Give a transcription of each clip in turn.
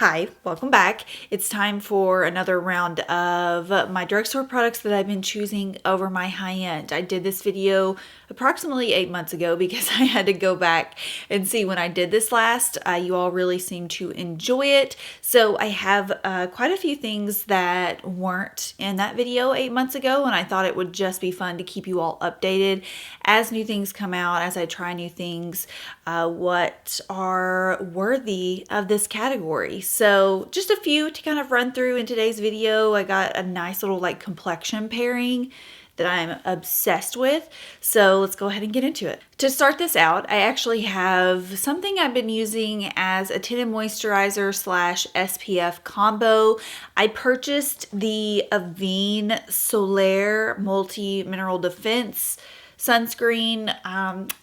Hi, welcome back. It's time for another round of my drugstore products that I've been choosing over my high-end. I did this video approximately 8 months ago because I had to go back and see when I did this last. You all really seem to enjoy it. So I have quite a few things that weren't in that video 8 months ago, and I thought it would just be fun to keep you all updated as new things come out, as I try new things, what are worthy of this category. So just a few to kind of run through in today's video. I got a nice little like complexion pairing that I'm obsessed with. So let's go ahead and get into it. To start this out, I actually have something I've been using as a tinted moisturizer slash SPF combo. I purchased the Avine Solaire Multi Mineral Defense sunscreen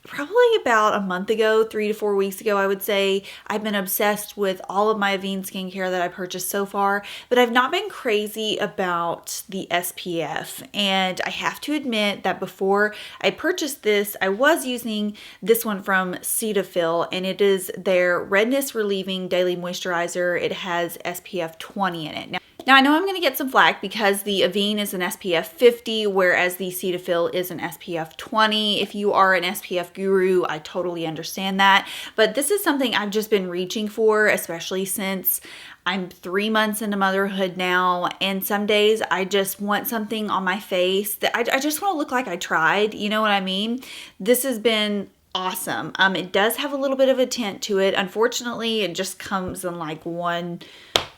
probably about a month ago, 3 to 4 weeks ago, I would say. I've been obsessed with all of my Avine skincare that I purchased so far, but I've not been crazy about the SPF. And I have to admit that before I purchased this, I was using this one from Cetaphil, and it is their Redness Relieving Daily Moisturizer. It has SPF 20 in it. Now I know I'm going to get some flack because the Avine is an SPF 50, whereas the Cetaphil is an SPF 20. If you are an SPF guru, I totally understand that. But this is something I've just been reaching for, especially since I'm 3 months into motherhood now, and some days I just want something on my face that I just want to look like I tried. You know what I mean? This has been awesome. It does have a little bit of a tint to it. Unfortunately, it just comes in like one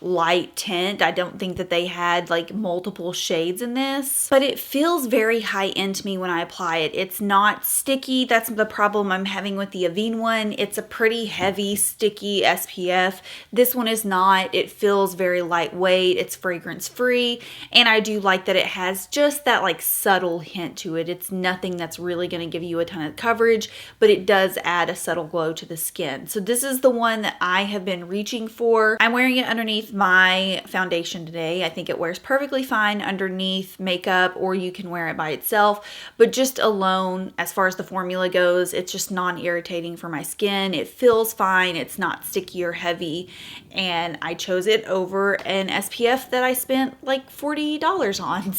light tint. I don't think that they had like multiple shades in this, but it feels very high end to me when I apply it. It's not sticky. That's the problem I'm having with the Avine one. It's a pretty heavy, sticky SPF. This one is not. It feels very lightweight. It's fragrance free, and I do like that it has just that like subtle hint to it. It's nothing that's really going to give you a ton of coverage, but it does add a subtle glow to the skin. So this is the one that I have been reaching for. I'm wearing it underneath my foundation today. I think it wears perfectly fine underneath makeup, or you can wear it by itself, but just alone, as far as the formula goes, it's just non-irritating for my skin. It feels fine. It's not sticky or heavy, and I chose it over an SPF that I spent like $40 on.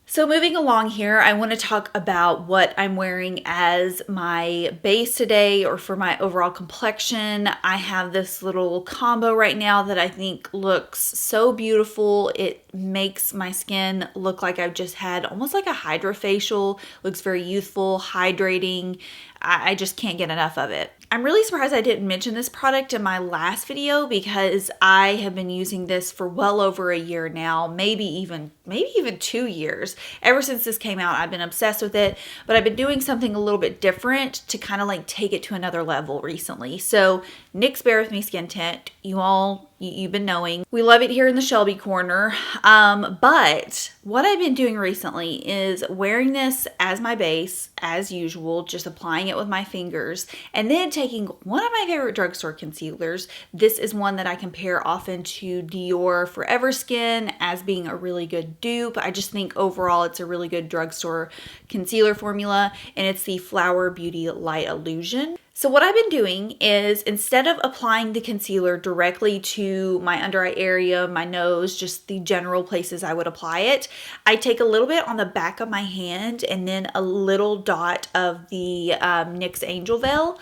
So moving along here, I want to talk about what I'm wearing as my base today, or for my overall complexion. I have this little combo right now that I think looks so beautiful. It makes my skin look like I've just had almost like a hydrofacial. Looks very youthful, hydrating. I just can't get enough of it. I'm really surprised I didn't mention this product in my last video because I have been using this for well over a year now, maybe even 2 years. Ever since this came out, I've been obsessed with it, but I've been doing something a little bit different to kind of like take it to another level recently. So NYX Bare with Me Skin Tint, you've been knowing. We love it here in the Shelby corner. But what I've been doing recently is wearing this as my base, as usual, just applying it with my fingers, and then taking one of my favorite drugstore concealers. This is one that I compare often to Dior Forever Skin as being a really good dupe. I just think overall it's a really good drugstore concealer formula, and it's the Flower Beauty Light Illusion. So what I've been doing is, instead of applying the concealer directly to my under eye area, my nose, just the general places I would apply it, I take a little bit on the back of my hand and then a little dot of the NYX Angel Veil,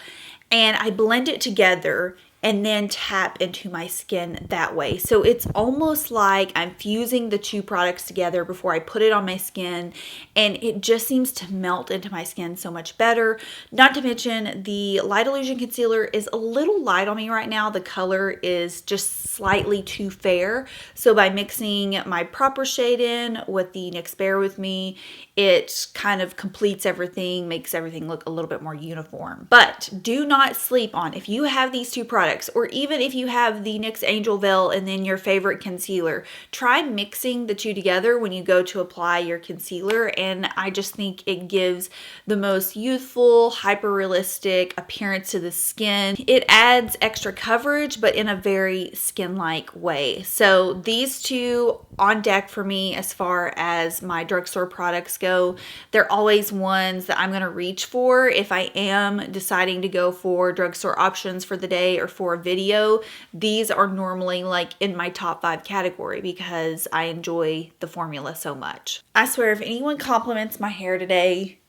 and I blend it together and then tap into my skin that way. So it's almost like I'm fusing the two products together before I put it on my skin, and it just seems to melt into my skin so much better. Not to mention, the Light Illusion Concealer is a little light on me right now. The color is just slightly too fair. So by mixing my proper shade in with the NYX Bare with Me, it kind of completes everything, makes everything look a little bit more uniform. But do not sleep on, if you have these two products, or even if you have the NYX Angel Veil and then your favorite concealer, try mixing the two together when you go to apply your concealer, and I just think it gives the most youthful, hyper-realistic appearance to the skin. It adds extra coverage, but in a very skin-like way. So these two on deck for me as far as my drugstore products go. They're always ones that I'm going to reach for if I am deciding to go for drugstore options for the day or for for a video, these are normally like in my top 5 category because I enjoy the formula so much. I swear, if anyone compliments my hair today,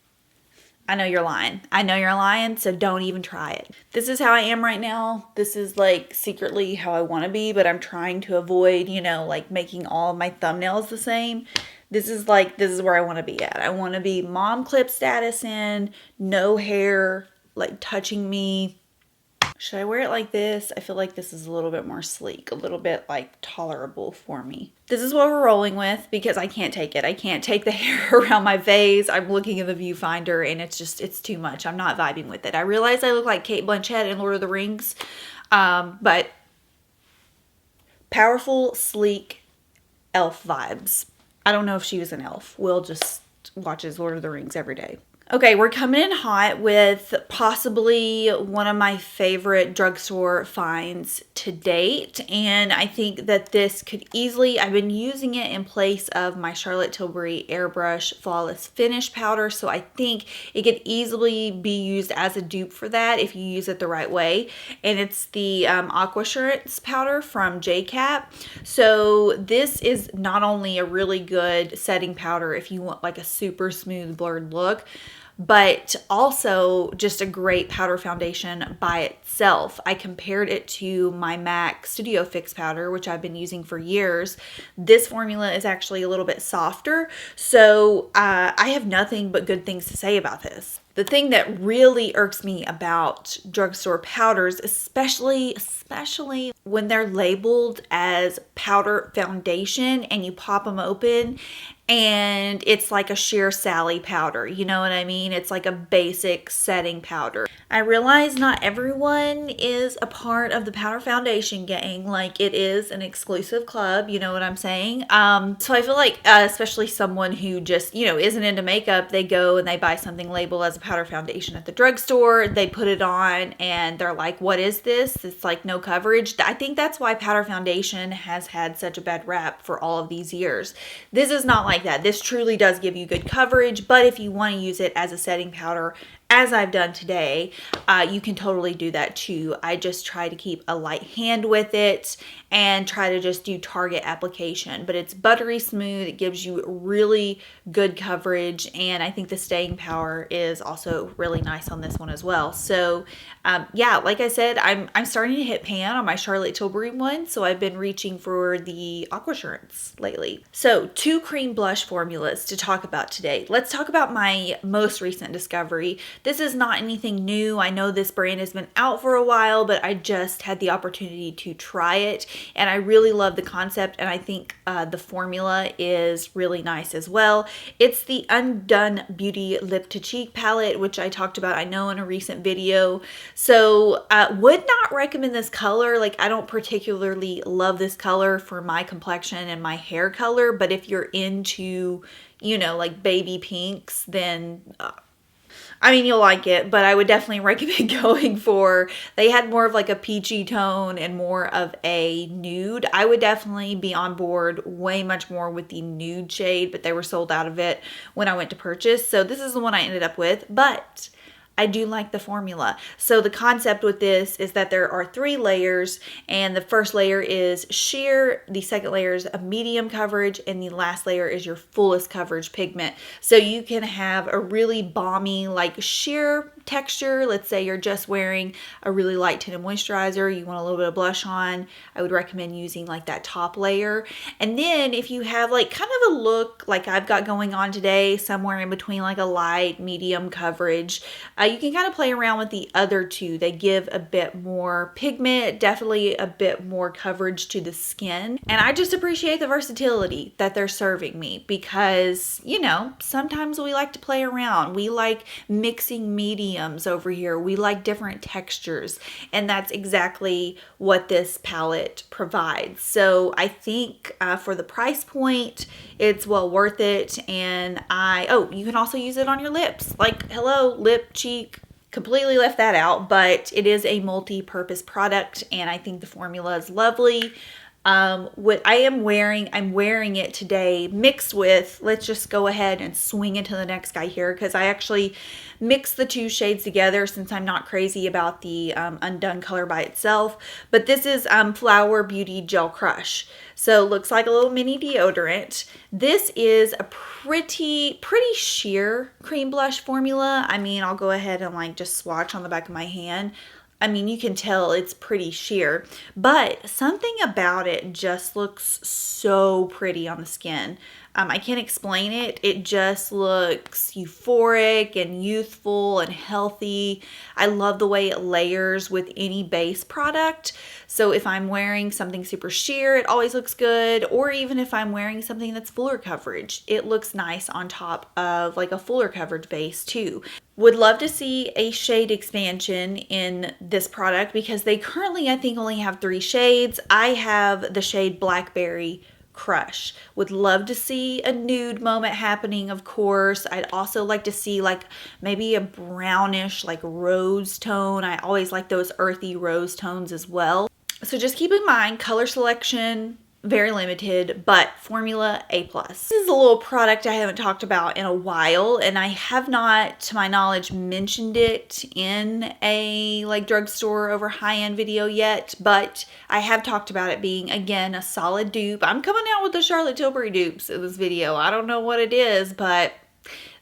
I know you're lying. I know you're lying, so don't even try it. This is how I am right now. This is like secretly how I want to be, but I'm trying to avoid, you know, like making all of my thumbnails the same. This is where I want to be at. I want to be mom clip status in, no hair like touching me. Should I wear it like this? I feel like this is a little bit more sleek, a little bit like tolerable for me. This is what we're rolling with because I can't take it. I can't take the hair around my face. I'm looking in the viewfinder and it's too much. I'm not vibing with it. I realize I look like Cate Blanchett in Lord of the Rings, but powerful, sleek elf vibes. I don't know if she was an elf. Will just watches Lord of the Rings every day. Okay, we're coming in hot with possibly one of my favorite drugstore finds to date. And I think that this could easily, I've been using it in place of my Charlotte Tilbury Airbrush Flawless Finish Powder. So I think it could easily be used as a dupe for that if you use it the right way. And it's the Aquasurance Powder from Cat. So this is not only a really good setting powder if you want like a super smooth blurred look, but also just a great powder foundation by itself. I compared it to my MAC Studio Fix powder, which I've been using for years. This formula is actually a little bit softer, so I have nothing but good things to say about this. The thing that really irks me about drugstore powders, especially when they're labeled as powder foundation and you pop them open and it's like a Sheer Sally powder, you know what I mean? It's like a basic setting powder. I realize not everyone is a part of the powder foundation gang, like it is an exclusive club, you know what I'm saying? So I feel like especially someone who just, you know, isn't into makeup, they go and they buy something labeled as a powder foundation at the drugstore, they put it on and they're like, what is this? It's like no coverage. I think that's why powder foundation has had such a bad rap for all of these years. This is not like that. This truly does give you good coverage, but if you want to use it as a setting powder, as I've done today, you can totally do that too. I just try to keep a light hand with it and try to just do target application, but it's buttery smooth. It gives you really good coverage, and I think the staying power is also really nice on this one as well. So yeah, like I said, I'm starting to hit pan on my Charlotte Tilbury one, so I've been reaching for the Aquasurance lately. So 2 cream blush formulas to talk about today. Let's talk about my most recent discovery. This is not anything new. I know this brand has been out for a while, but I just had the opportunity to try it, and I really love the concept, and I think the formula is really nice as well. It's the Undone Beauty Lip to Cheek palette, which I talked about, I know, in a recent video. So would not recommend this color. Like, I don't particularly love this color for my complexion and my hair color, but if you're into, you know, like baby pinks, then I mean, you'll like it, but I would definitely recommend going for, they had more of like a peachy tone and more of a nude. I would definitely be on board way much more with the nude shade, but they were sold out of it when I went to purchase. So this is the one I ended up with, but I do like the formula. So the concept with this is that there are 3 layers, and the first layer is sheer, the second layer is a medium coverage, and the last layer is your fullest coverage pigment. So you can have a really balmy, like sheer texture. Let's say you're just wearing a really light tinted moisturizer, you want a little bit of blush on, I would recommend using like that top layer. And then if you have like kind of a look like I've got going on today, somewhere in between like a light, medium coverage, you can kind of play around with the other 2. They give a bit more pigment, definitely a bit more coverage to the skin. And I just appreciate the versatility that they're serving me because, you know, sometimes we like to play around. We like mixing mediums over here. We like different textures. And that's exactly what this palette provides. So I think for the price point, it's well worth it. And you can also use it on your lips. Like, hello, lip, cheek. Completely left that out, but it is a multi-purpose product, and I think the formula is lovely. What I'm wearing it today mixed with, let's just go ahead and swing into the next guy here, because I actually mixed the two shades together since I'm not crazy about the Undone color by itself. But this is Flower Beauty Gel Crush. So it looks like a little mini deodorant. This is a pretty sheer cream blush formula. I mean, I'll go ahead and like just swatch on the back of my hand. I mean, you can tell it's pretty sheer, but something about it just looks so pretty on the skin. I can't explain it. It just looks euphoric and youthful and healthy. I love the way it layers with any base product. So if I'm wearing something super sheer, it always looks good. Or even if I'm wearing something that's fuller coverage, it looks nice on top of like a fuller coverage base too. Would love to see a shade expansion in this product because they currently, I think, only have 3 shades. I have the shade Blackberry Crush. Would love to see a nude moment happening, of course. I'd also like to see like maybe a brownish like rose tone. I always like those earthy rose tones as well. So just keep in mind, color selection, very limited, but formula A+. This is a little product I haven't talked about in a while, and I have not, to my knowledge, mentioned it in a like drugstore over high-end video yet, but I have talked about it being, again, a solid dupe. I'm coming out with the Charlotte Tilbury dupes in this video. I don't know what it is, but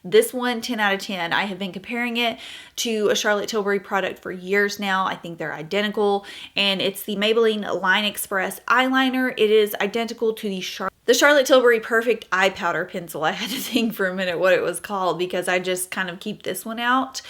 this one, 10 out of 10. I have been comparing it to a Charlotte Tilbury product for years now. I think they're identical, and it's the Maybelline Line Express eyeliner. It is identical to the Charlotte Tilbury Perfect Eye Powder Pencil. I had to think for a minute what it was called because I just kind of keep this one out.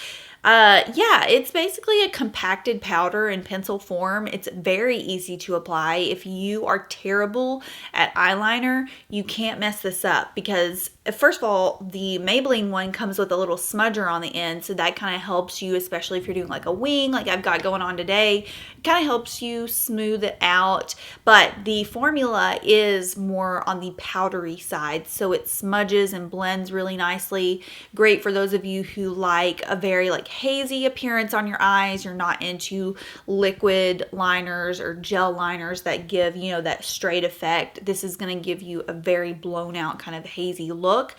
Yeah, it's basically a compacted powder in pencil form. It's very easy to apply. If you are terrible at eyeliner, you can't mess this up because first of all, the Maybelline one comes with a little smudger on the end, so that kind of helps you, especially if you're doing like a wing like I've got going on today. It kind of helps you smooth it out, but the formula is more on the powdery side, so it smudges and blends really nicely. Great for those of you who like a very like hazy appearance on your eyes. You're not into liquid liners or gel liners that give, you know, that straight effect. This is going to give you a very blown out kind of hazy look.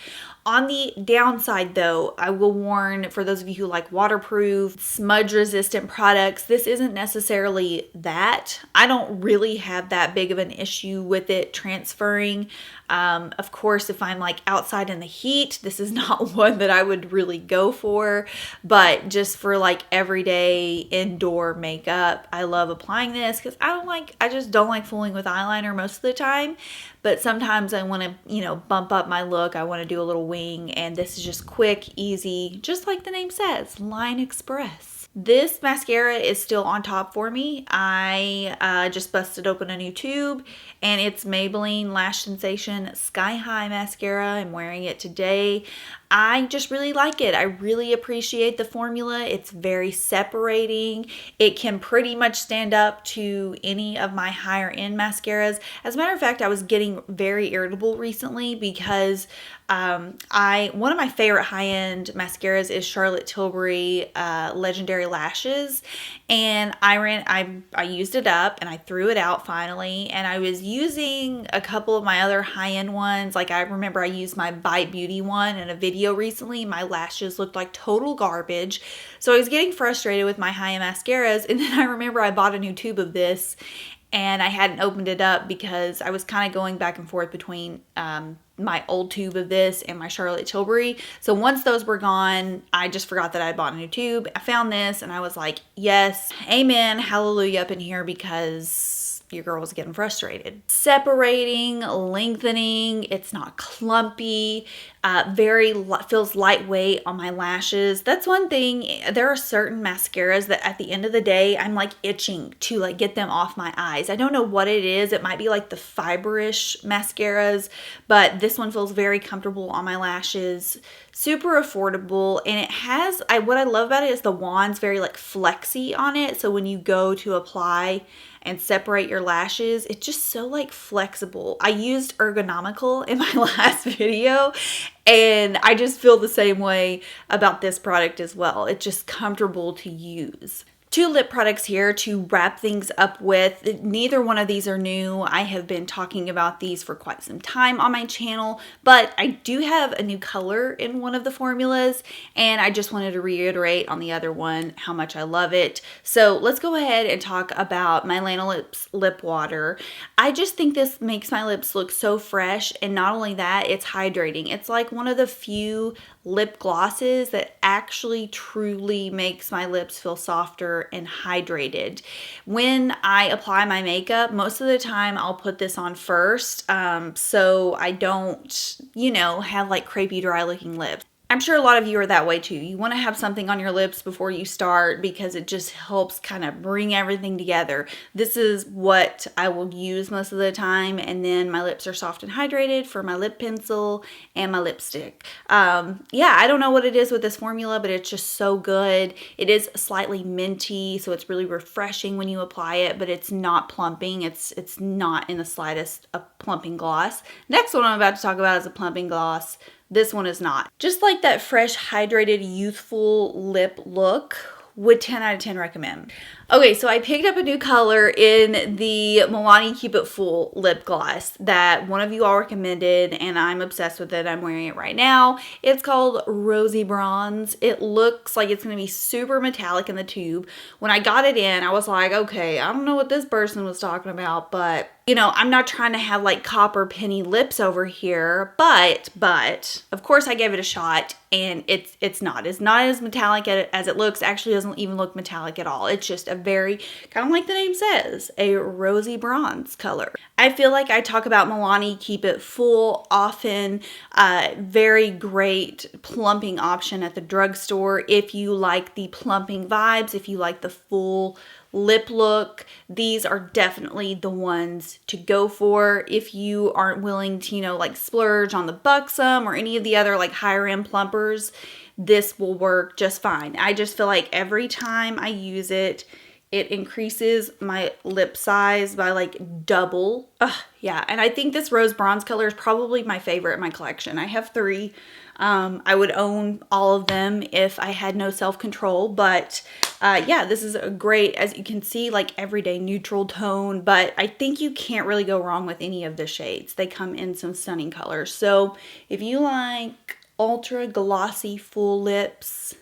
On the downside though, I will warn for those of you who like waterproof, smudge resistant products, this isn't necessarily that. I don't really have that big of an issue with it transferring. Of course, if I'm like outside in the heat, this is not one that I would really go for, but just for like everyday indoor makeup, I love applying this because I just don't like fooling with eyeliner most of the time, but sometimes I want to, you know, bump up my look. I want to do a little wing, and this is just quick, easy, just like the name says, Line Express. This mascara is still on top for me. I just busted open a new tube, and it's Maybelline Lash Sensation Sky High Mascara. I'm wearing it today. I just really like it. I really appreciate the formula. It's very separating. It can pretty much stand up to any of my higher end mascaras. As a matter of fact, I was getting very irritable recently because one of my favorite high-end mascaras is Charlotte Tilbury Legendary Lashes, and I used it up and I threw it out finally, and I was using a couple of my other high-end ones. Like I remember I used my Bite Beauty one in a video recently. My lashes looked like total garbage, so I was getting frustrated with my high-end mascaras, and then I remember I bought a new tube of this and I hadn't opened it up because I was kind of going back and forth between my old tube of this and my Charlotte Tilbury. So once those were gone, I just forgot that I bought a new tube. I found this and I was like, yes, amen, hallelujah up in here, because your girl was getting frustrated. Separating, lengthening, it's not clumpy, feels lightweight on my lashes. That's one thing. There are certain mascaras that at the end of the day, I'm like itching to like get them off my eyes. I don't know what it is. It might be like the fiberish mascaras, but this one feels very comfortable on my lashes. Super affordable, and it has, what I love about it is the wand's very like flexy on it. So when you go to apply and separate your lashes, it's just so like flexible. I used Ergonomical in my last video, and I just feel the same way about this product as well. It's just comfortable to use. Two lip products here to wrap things up with. Neither one of these are new. I have been talking about these for quite some time on my channel, but I do have a new color in one of the formulas, and I just wanted to reiterate on the other one how much I love it. So let's go ahead and talk about my Lanolips Lip Water. I just think this makes my lips look so fresh, and not only that, it's hydrating. It's like one of the few lip glosses that actually truly makes my lips feel softer and hydrated. When I apply my makeup, most of the time I'll put this on first, so I don't, have like crepey dry looking lips. I'm sure a lot of you are that way too. You want to have something on your lips before you start because it just helps kind of bring everything together. This is what I will use most of the time, and then my lips are soft and hydrated for my lip pencil and my lipstick. Yeah, I don't know what it is with this formula, but it's just so good. It is slightly minty, so it's really refreshing when you apply it, but it's not plumping. It's not in the slightest a plumping gloss. Next one I'm about to talk about is a plumping gloss. This one is not. Just like that fresh, hydrated, youthful lip look, would 10 out of 10 recommend. Okay, so I picked up a new color in the Milani Keep It Full lip gloss that one of you all recommended, and I'm obsessed with it. I'm wearing it right now. It's called Rosy Bronze. It looks like it's going to be super metallic in the tube. When I got it in, I was like, okay, I don't know what this person was talking about, but I'm not trying to have like copper penny lips over here, but of course I gave it a shot, and it's not as metallic as it looks. Actually doesn't even look metallic at all. It's just a very, kind of like the name says, a rosy bronze color. I feel like I talk about Milani Keep It Full often. Very great plumping option at the drugstore if you like the plumping vibes, if you like the full lip look. These are definitely the ones to go for if you aren't willing to, like splurge on the Buxom or any of the other like higher end plumpers. This will work just fine. I just feel like every time I use it, it increases my lip size by like double. Yeah, and I think this rose bronze color is probably my favorite in my collection. I have 3. I would own all of them if I had no self-control, but yeah, this is a great, as you can see, like everyday neutral tone, but I think you can't really go wrong with any of the shades. They come in some stunning colors. So if you like ultra glossy full lips,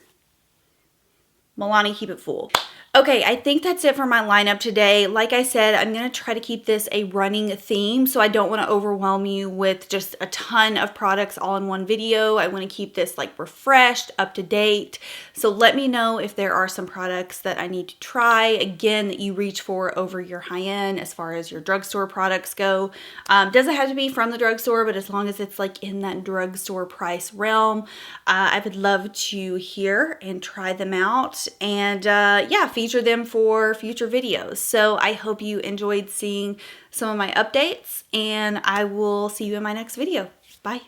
Milani Keep It Full. Okay, I think that's it for my lineup today. Like I said, I'm going to try to keep this a running theme, so I don't want to overwhelm you with just a ton of products all in one video. I want to keep this like refreshed, up to date. So let me know if there are some products that I need to try, again, that you reach for over your high-end as far as your drugstore products go. Doesn't have to be from the drugstore, but as long as it's like in that drugstore price realm, I would love to hear and try them out, and yeah, feature them for future videos. So I hope you enjoyed seeing some of my updates, and I will see you in my next video. Bye.